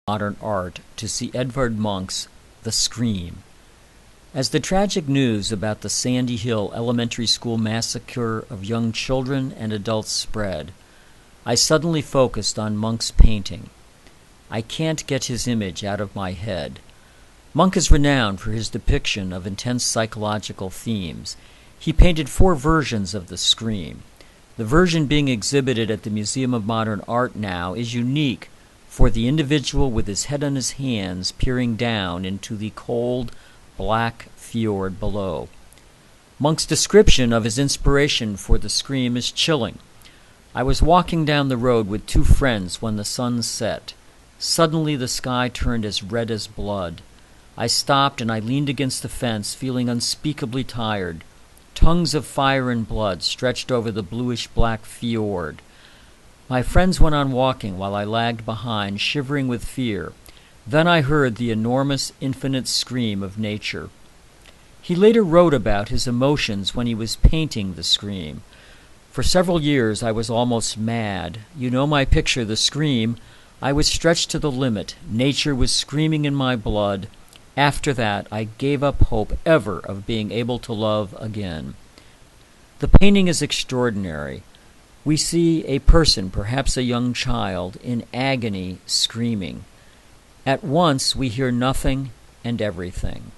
Modern Art to see Edvard Munch's The Scream. As the tragic news about the Sandy Hill Elementary School massacre of young children and adults spread, I suddenly focused on Munch's painting. I can't get his image out of my head. Munch is renowned for his depiction of intense psychological themes. He painted 4 versions of The Scream. The version being exhibited at the Museum of Modern Art now is unique for the individual with his head on his hands peering down into the cold, black fjord below. Munch's description of his inspiration for The Scream is chilling. I was walking down the road with 2 friends when the sun set. Suddenly the sky turned as red as blood. I stopped and I leaned against the fence, feeling unspeakably tired. Tongues of fire and blood stretched over the bluish-black fjord. My friends went on walking while I lagged behind, shivering with fear. Then I heard the enormous, infinite scream of nature. He later wrote about his emotions when he was painting The Scream. For several years I was almost mad. You know my picture, The Scream. I was stretched to the limit. Nature was screaming in my blood. After that, I gave up hope ever of being able to love again. The painting is extraordinary. We see a person, perhaps a young child, in agony, screaming. At once we hear nothing and everything.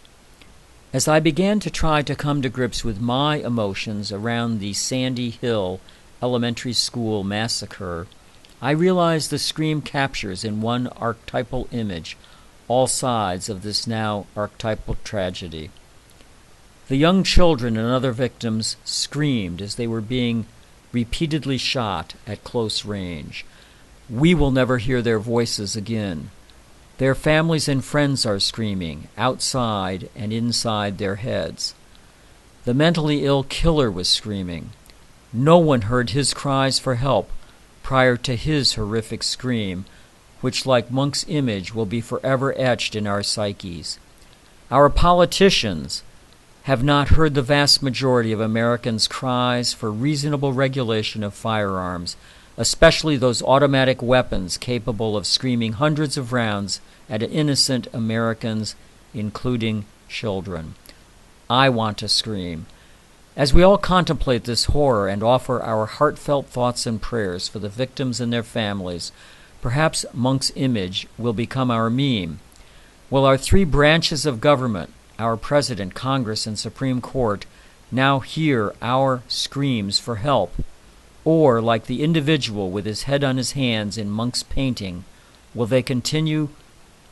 As I began to try to come to grips with my emotions around the Sandy Hill Elementary School massacre, I realized The Scream captures in one archetypal image all sides of this now archetypal tragedy. The young children and other victims screamed as they were being repeatedly shot at close range. We will never hear their voices again. Their families and friends are screaming, outside and inside their heads. The mentally ill killer was screaming. No one heard his cries for help prior to his horrific scream, which, like Munch's image, will be forever etched in our psyches. Our politicians have not heard the vast majority of Americans' cries for reasonable regulation of firearms, especially those automatic weapons capable of screaming hundreds of rounds at innocent Americans, including children. I want to scream. As we all contemplate this horror and offer our heartfelt thoughts and prayers for the victims and their families, perhaps Munch's image will become our meme. Will our 3 branches of government, our President, Congress, and Supreme Court, now hear our screams for help? Or, like the individual with his head on his hands in Munch's painting, will they continue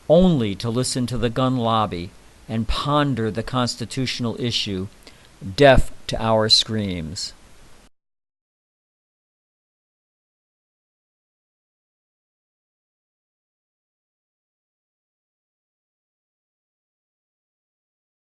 only to listen to the gun lobby and ponder the constitutional issue, deaf to our screams?